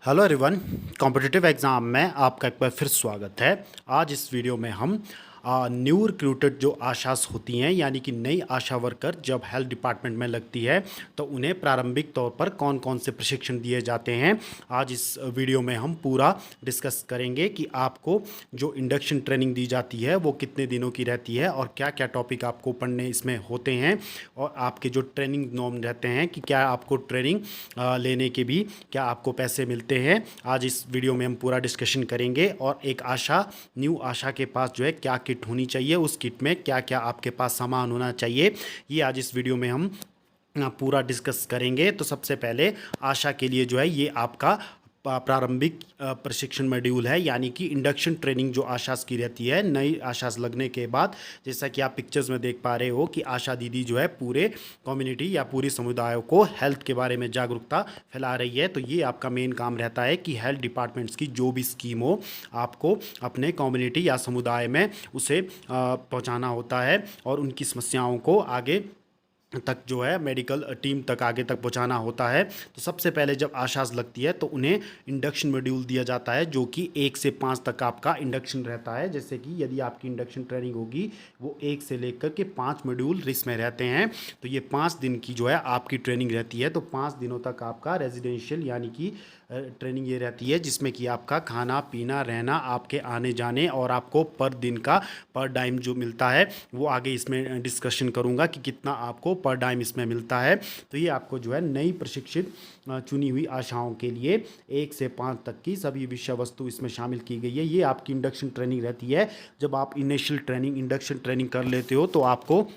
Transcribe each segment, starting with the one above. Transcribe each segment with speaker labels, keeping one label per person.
Speaker 1: Hello everyone. Competitive exam में आपका एक बार फिर स्वागत है। आज इस वीडियो में हम न्यू रिक्रूटेड जो आशास होती हैं यानी कि नई आशा वर्कर जब हेल्थ डिपार्टमेंट में लगती है तो उन्हें प्रारंभिक तौर पर कौन कौन से प्रशिक्षण दिए जाते हैं, आज इस वीडियो में हम पूरा डिस्कस करेंगे कि आपको जो इंडक्शन ट्रेनिंग दी जाती है वो कितने दिनों की रहती है और क्या क्या टॉपिक आपको पढ़ने इसमें होते हैं और आपके जो ट्रेनिंग नॉर्म रहते हैं कि क्या आपको ट्रेनिंग लेने के भी क्या आपको पैसे मिलते हैं। आज इस वीडियो में हम पूरा डिस्कशन करेंगे और एक आशा न्यू आशा के पास जो है क्या किट होनी चाहिए, उस किट में क्या क्या आपके पास सामान होना चाहिए, ये आज इस वीडियो में हम पूरा डिस्कस करेंगे। तो सबसे पहले आशा के लिए जो है ये आपका प्रारंभिक प्रशिक्षण मॉड्यूल है यानी कि इंडक्शन ट्रेनिंग जो आशास की रहती है नई आशास लगने के बाद। जैसा कि आप पिक्चर्स में देख पा रहे हो कि आशा दीदी जो है पूरे कम्युनिटी या पूरी समुदायों को हेल्थ के बारे में जागरूकता फैला रही है। तो ये आपका मेन काम रहता है कि हेल्थ डिपार्टमेंट्स की जो भी स्कीम हो आपको अपने कम्युनिटी या समुदाय में उसे पहुंचाना होता है और उनकी समस्याओं को आगे तक जो है मेडिकल टीम तक आगे तक पहुंचाना होता है। तो सबसे पहले जब आशास लगती है तो उन्हें इंडक्शन मॉड्यूल दिया जाता है जो कि 1 से 5 तक आपका इंडक्शन रहता है। जैसे कि यदि आपकी इंडक्शन ट्रेनिंग होगी वो 1 से लेकर के 5 मॉड्यूल इसमें रहते हैं। तो ये 5 दिन की जो है आपकी ट्रेनिंग रहती है। तो 5 दिनों तक आपका रेजिडेंशियल यानी कि ट्रेनिंग ये रहती है जिसमें कि आपका खाना पीना रहना आपके आने जाने और आपको पर दिन का पर डाइम जो मिलता है वो आगे इसमें डिस्कशन करूंगा कि कितना आपको पर डाइम इसमें मिलता है। तो ये आपको जो है नई प्रशिक्षित चुनी हुई आशाओं के लिए 1 से 5 तक की सभी विषय वस्तु इसमें शामिल की गई है। ये आपकी इंडक्शन ट्रेनिंग रहती है। जब आप इनिशियल ट्रेनिंग इंडक्शन ट्रेनिंग कर लेते हो तो आपको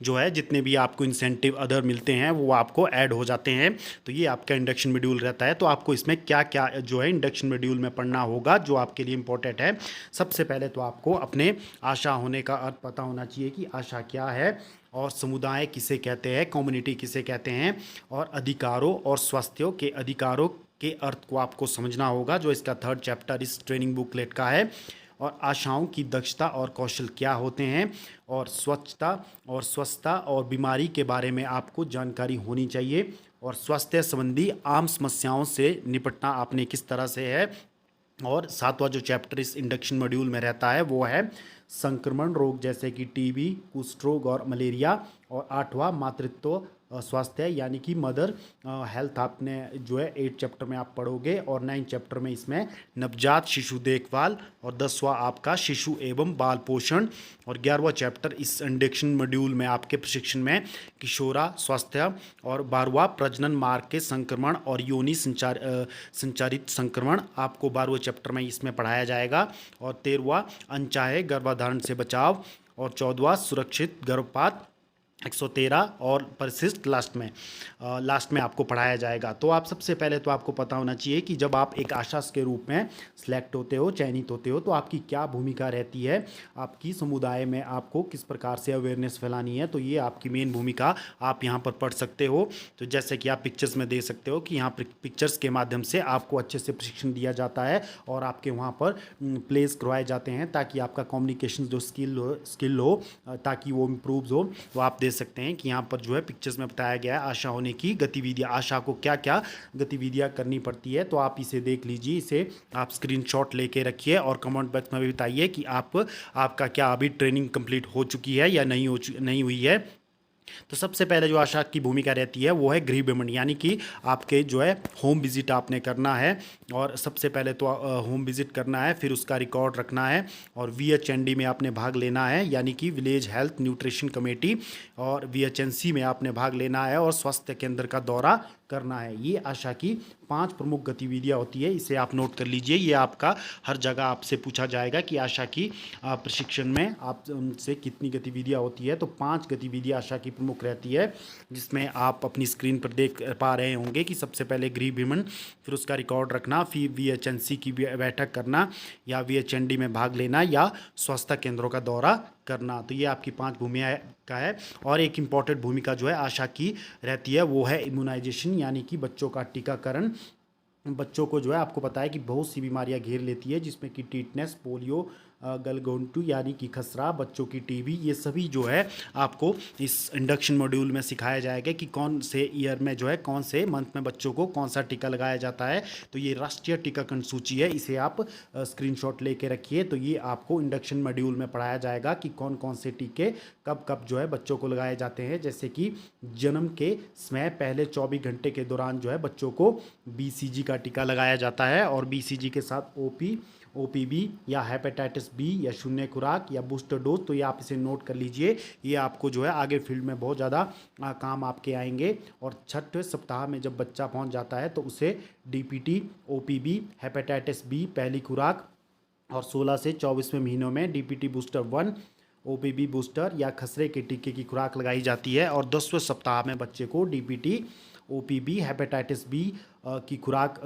Speaker 1: जो है जितने भी आपको इंसेंटिव अदर मिलते हैं वो आपको ऐड हो जाते हैं। तो ये आपका इंडक्शन मॉड्यूल रहता है। तो आपको इसमें क्या क्या जो है इंडक्शन मॉड्यूल में पढ़ना होगा जो आपके लिए इंपॉर्टेंट है। सबसे पहले तो आपको अपने आशा होने का अर्थ पता होना चाहिए कि आशा क्या है और समुदाय किसे कहते हैं, कम्युनिटी किसे कहते हैं और अधिकारों और स्वास्थ्यों के अधिकारों के अर्थ को आपको समझना होगा जो इसका 3rd चैप्टर इस ट्रेनिंग बुकलेट का है। और आशाओं की दक्षता और कौशल क्या होते हैं और स्वच्छता और स्वस्थता और बीमारी के बारे में आपको जानकारी होनी चाहिए और स्वास्थ्य संबंधी आम समस्याओं से निपटना आपने किस तरह से है। और 7वां जो चैप्टर इस इंडक्शन मॉड्यूल में रहता है वो है संक्रमण रोग जैसे कि टीबी, कुष्ठ रोग और मलेरिया। और 8वां मातृत्व स्वास्थ्य यानी कि मदर हेल्थ आपने जो है 8 चैप्टर में आप पढ़ोगे और 9 चैप्टर में इसमें नवजात शिशु देखभाल और 10वां आपका शिशु एवं बाल पोषण और 11वां चैप्टर इस इंडक्शन मॉड्यूल में आपके प्रशिक्षण में किशोरा स्वास्थ्य और 12वां प्रजनन मार्ग के संक्रमण और योनि संचारित संक्रमण आपको 12वें चैप्टर में इसमें पढ़ाया जाएगा। और 13वां अनचाहे गर्भाधारण से बचाव और 14वां सुरक्षित गर्भपात 113 और परिशिष्ट लास्ट में आपको पढ़ाया जाएगा। तो आप सबसे पहले तो आपको पता होना चाहिए कि जब आप एक आशास के रूप में सिलेक्ट होते हो, चयनित होते हो, तो आपकी क्या भूमिका रहती है, आपकी समुदाय में आपको किस प्रकार से अवेयरनेस फैलानी है। तो ये आपकी मेन भूमिका आप यहाँ पर पढ़ सकते हो। तो जैसे कि आप पिक्चर्स में देख सकते हो कि यहाँ पिक्चर्स के माध्यम से आपको अच्छे से प्रशिक्षण दिया जाता है और आपके वहाँ पर प्लेस करवाए जाते हैं ताकि आपका कम्युनिकेशन जो स्किल हो ताकि वो इम्प्रूव हो। तो आप देख सकते हैं कि यहाँ पर जो है पिक्चर्स में बताया गया है आशा होने की गतिविधियाँ, आशा को क्या क्या गतिविधियाँ करनी पड़ती है। तो आप इसे देख लीजिए, इसे आप स्क्रीनशॉट लेके रखिए और कमेंट बॉक्स में भी बताइए कि आपका क्या अभी ट्रेनिंग कंप्लीट हो चुकी है या नहीं हुई है। तो सबसे पहले जो आशा की भूमिका रहती है वो है गृह भ्रमण यानी कि आपके जो है होम विजिट आपने करना है और सबसे पहले तो होम विजिट करना है, फिर उसका रिकॉर्ड रखना है और VHND में आपने भाग लेना है यानी कि विलेज हेल्थ न्यूट्रिशन कमेटी और VHNC में आपने भाग लेना है और स्वास्थ्य केंद्र का दौरा करना है। ये आशा की 5 प्रमुख गतिविधियां होती है, इसे आप नोट कर लीजिए। ये आपका हर जगह आपसे पूछा जाएगा कि आशा की प्रशिक्षण में आप उनसे कितनी गतिविधियां होती है। तो 5 गतिविधियां आशा की प्रमुख रहती है जिसमें आप अपनी स्क्रीन पर देख पा रहे होंगे कि सबसे पहले गृह भ्रमण, फिर उसका रिकॉर्ड रखना, फिर VHNC की बैठक करना या VHND में भाग लेना या स्वास्थ्य केंद्रों का दौरा करना। तो ये आपकी 5 भूमिका है। और एक इम्पॉर्टेंट भूमिका जो है आशा की रहती है वो है इम्यूनाइजेशन यानी कि बच्चों का टीकाकरण। बच्चों को जो है आपको पता है कि बहुत सी बीमारियां घेर लेती है जिसमें कि टीटनेस, पोलियो, गलगोंटू यानी कि खसरा, बच्चों की टीबी, ये सभी जो है आपको इस इंडक्शन मॉड्यूल में सिखाया जाएगा कि कौन से ईयर में जो है कौन से मंथ में बच्चों को कौन सा टीका लगाया जाता है। तो ये राष्ट्रीय टीकाकरण सूची है, इसे आप स्क्रीनशॉट लेके रखिए। तो ये आपको इंडक्शन मॉड्यूल में पढ़ाया जाएगा कि कौन कौन से टीके कब कब जो है बच्चों को लगाए जाते हैं। जैसे कि जन्म के समय पहले 24 घंटे के दौरान जो है बच्चों को BCG का टीका लगाया जाता है, और BCG के साथ OPV या हेपेटाइटिस बी या शून्य खुराक या बूस्टर डोज। तो ये आप इसे नोट कर लीजिए, ये आपको जो है आगे फील्ड में बहुत ज़्यादा काम आपके आएंगे। और छठवें सप्ताह में जब बच्चा पहुंच जाता है तो उसे DPT, OPV, हेपेटाइटिस बी पहली खुराक, और 16 से 24वें महीनों में DPT बूस्टर 1, OPV बूस्टर या खसरे के टीके की खुराक लगाई जाती है। और 10वें सप्ताह में बच्चे को DPT, OPV, हेपेटाइटिस बी की खुराक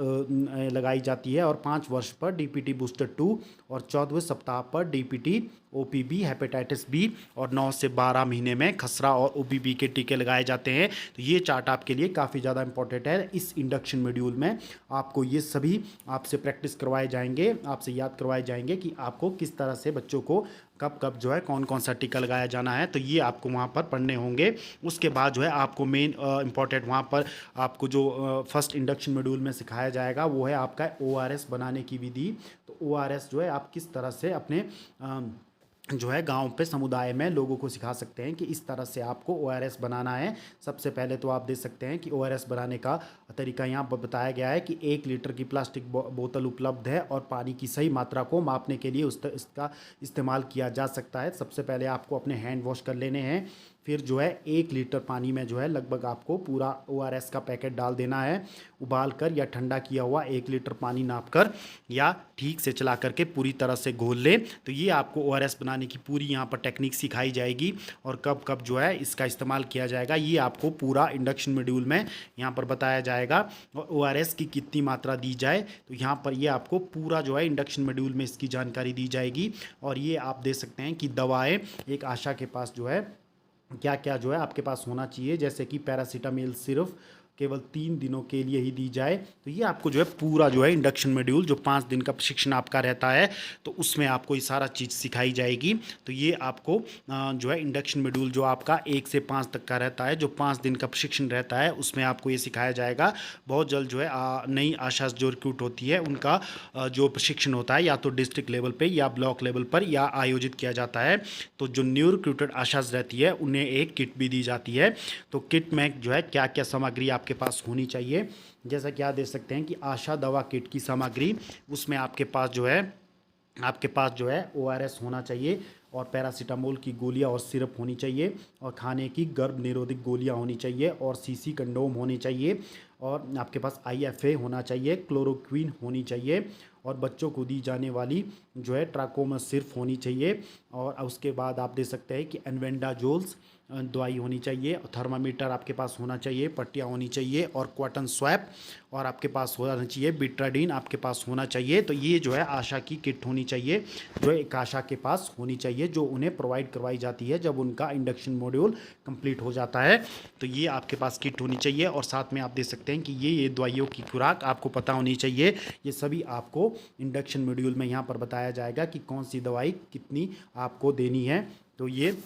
Speaker 1: लगाई जाती है। और 5 वर्ष पर DPT बूस्टर 2, और 14वें सप्ताह पर DPT, OPV, हेपेटाइटिस बी, और 9 से 12 महीने में खसरा और OPV के टीके लगाए जाते हैं। तो ये चार्ट आपके लिए काफ़ी ज़्यादा इंपॉर्टेंट है। इस इंडक्शन मॉड्यूल में आपको ये सभी आपसे प्रैक्टिस करवाए जाएंगे, आपसे याद करवाए जाएंगे कि आपको किस तरह से बच्चों को कब कब जो है कौन कौन सा टीका लगाया जाना है। तो ये आपको वहाँ पर पढ़ने होंगे। उसके बाद जो है आपको मेन इंपॉर्टेंट वहाँ पर आपको जो फर्स्ट इंडक्शन मॉड्यूल में सिखाया जाएगा वो है आपका ORS बनाने की विधि। तो ORS जो है आप किस तरह से अपने जो है गांव पे समुदाय में लोगों को सिखा सकते हैं कि इस तरह से आपको ORS बनाना है। सबसे पहले तो आप देख सकते हैं कि ORS बनाने का तरीका यहाँ पर बताया गया है कि 1 लीटर की प्लास्टिक बोतल उपलब्ध है और पानी की सही मात्रा को मापने के लिए इसका इस्तेमाल किया जा सकता है। सबसे पहले आपको अपने हैंड वॉश कर लेने हैं, फिर जो है 1 लीटर पानी में जो है लगभग आपको पूरा ORS का पैकेट डाल देना है। उबाल कर या ठंडा किया हुआ 1 लीटर पानी नाप कर या ठीक से चला करके पूरी तरह से घोल लें। तो ये आपको ORS बनाने की पूरी यहाँ पर टेक्निक सिखाई जाएगी, और कब कब जो है इसका इस्तेमाल किया जाएगा ये आपको पूरा इंडक्शन मॉड्यूल में यहाँ पर बताया जाएगा। और ORS की कितनी मात्रा दी जाए तो यहाँ पर ये आपको पूरा जो है इंडक्शन मॉड्यूल में इसकी जानकारी दी जाएगी। और ये आप देख सकते हैं कि दवाएँ एक आशा के पास जो है क्या क्या जो है आपके पास होना चाहिए। जैसे कि पैरासीटामोल सिर्फ केवल 3 दिनों के लिए ही दी जाए। तो ये आपको जो है पूरा जो है इंडक्शन मॉड्यूल जो 5 दिन का प्रशिक्षण आपका रहता है तो उसमें आपको ये सारा चीज़ सिखाई जाएगी। तो ये आपको जो है इंडक्शन मॉड्यूल जो आपका 1 से 5 तक का रहता है, जो 5 दिन का प्रशिक्षण रहता है उसमें आपको ये सिखाया जाएगा। बहुत जल्द जो है नई आशा जो रिक्रूट होती है उनका जो प्रशिक्षण होता है या तो डिस्ट्रिक्ट लेवल पर या ब्लॉक लेवल पर या आयोजित किया जाता है। तो जो न्यू रिक्रूटेड आशाज रहती है उन्हें एक किट भी दी जाती है। तो किट में जो है क्या क्या सामग्री आपके पास होनी चाहिए, जैसा कि आप देख सकते हैं कि आशा दवा किट की सामग्री, उसमें आपके पास जो है ORS होना चाहिए, और पैरासीटामोल की गोलियां और सिरप होनी चाहिए, और खाने की गर्भ निरोधक गोलियां होनी चाहिए, और CC कंडोम होनी चाहिए, और आपके पास IFA होना चाहिए, क्लोरोक्विन होनी चाहिए, और बच्चों को दी जाने वाली जो है ट्राकोमा सिर्फ होनी चाहिए। और उसके बाद आप देख सकते हैं कि एनवेंडाजोल्स दवाई होनी चाहिए, और थर्मामीटर आपके पास होना चाहिए, पट्टियाँ होनी चाहिए, और कॉटन स्वैप, और आपके पास होना चाहिए बिट्राडीन आपके पास होना चाहिए। तो ये जो है आशा की किट होनी चाहिए, जो एक आशा के पास होनी चाहिए, जो उन्हें प्रोवाइड करवाई जाती है जब उनका इंडक्शन मॉड्यूल कंप्लीट हो जाता है। तो ये आपके पास किट होनी चाहिए, और साथ में आप देख सकते हैं कि ये दवाइयों की खुराक आपको पता होनी चाहिए। ये सभी आपको इंडक्शन मॉड्यूल में यहाँ पर बताया जाएगा कि कौन सी दवाई कितनी आपको देनी है। तो ये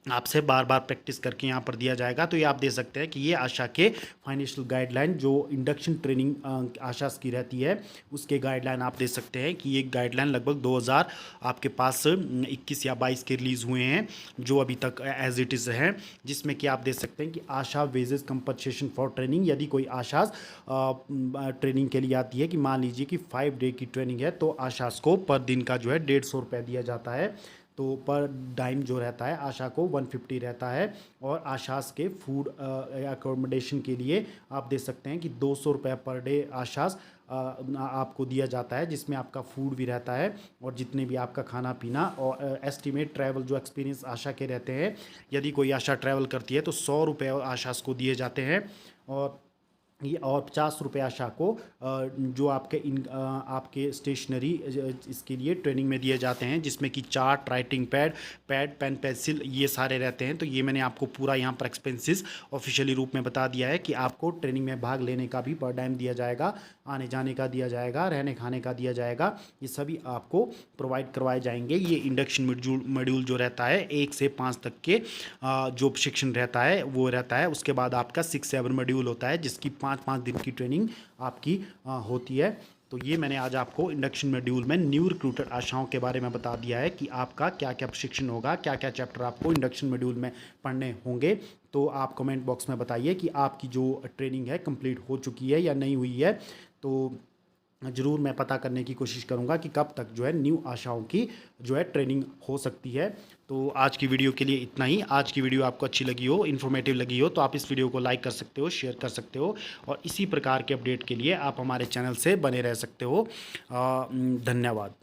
Speaker 1: आपसे बार बार प्रैक्टिस करके यहाँ पर दिया जाएगा। तो ये आप देख सकते हैं कि ये आशा के फाइनेंशियल गाइडलाइन जो इंडक्शन ट्रेनिंग आशा की रहती है उसके गाइडलाइन आप देख सकते हैं कि ये गाइडलाइन लगभग 2000 आपके पास 21 या 22 के रिलीज़ हुए हैं, जो अभी तक एज इट इज़ हैं, जिसमें कि आप देख सकते हैं कि आशा वेजेस कंपनसेशन फॉर ट्रेनिंग। यदि कोई आशा ट्रेनिंग के लिए आती है कि मान लीजिए कि 5 डे की ट्रेनिंग है तो आशास को पर दिन का जो है 150 रुपये दिया जाता है। तो पर डाइम जो रहता है आशा को 150 रहता है। और आशास के फूड अकोमोडेशन के लिए आप देख सकते हैं कि 200 रुपये पर डे आशास आपको दिया जाता है, जिसमें आपका फूड भी रहता है और जितने भी आपका खाना पीना और एस्टीमेट ट्रैवल जो एक्सपीरियंस आशा के रहते हैं। यदि कोई आशा ट्रैवल करती है तो 100 रुपये आशास को दिए जाते हैं। और ये और 50 रुपये आशा को जो आपके स्टेशनरी इसके लिए ट्रेनिंग में दिए जाते हैं, जिसमें कि chart, writing pad, pen, pencil, ये सारे रहते हैं। तो ये मैंने आपको पूरा यहाँ पर एक्सपेंसेस ऑफिशियली रूप में बता दिया है कि आपको ट्रेनिंग में भाग लेने का भी पर डैम दिया जाएगा, आने जाने का दिया जाएगा, रहने खाने का दिया जाएगा, ये सभी आपको प्रोवाइड करवाए जाएंगे। ये इंडक्शन मॉड्यूल जो रहता है 1 से 5 तक के जो शिक्षण रहता है वो रहता है। उसके बाद आपका 6-7 मॉड्यूल होता है, जिसकी 5-5 दिन की ट्रेनिंग आपकी होती है। तो ये मैंने आज आपको इंडक्शन मॉड्यूल में न्यू रिक्रूटर आशाओं के बारे में बता दिया है कि आपका क्या क्या प्रशिक्षण होगा, क्या क्या चैप्टर आपको इंडक्शन मॉड्यूल में पढ़ने होंगे। तो आप कमेंट बॉक्स में बताइए कि आपकी जो ट्रेनिंग है कंप्लीट हो चुकी है या नहीं हुई है। तो ज़रूर मैं पता करने की कोशिश करूंगा कि कब तक जो है न्यू आशाओं की जो है ट्रेनिंग हो सकती है। तो आज की वीडियो के लिए इतना ही। आज की वीडियो आपको अच्छी लगी हो, इन्फॉर्मेटिव लगी हो, तो आप इस वीडियो को लाइक कर सकते हो, शेयर कर सकते हो, और इसी प्रकार के अपडेट के लिए आप हमारे चैनल से बने रह सकते हो। धन्यवाद।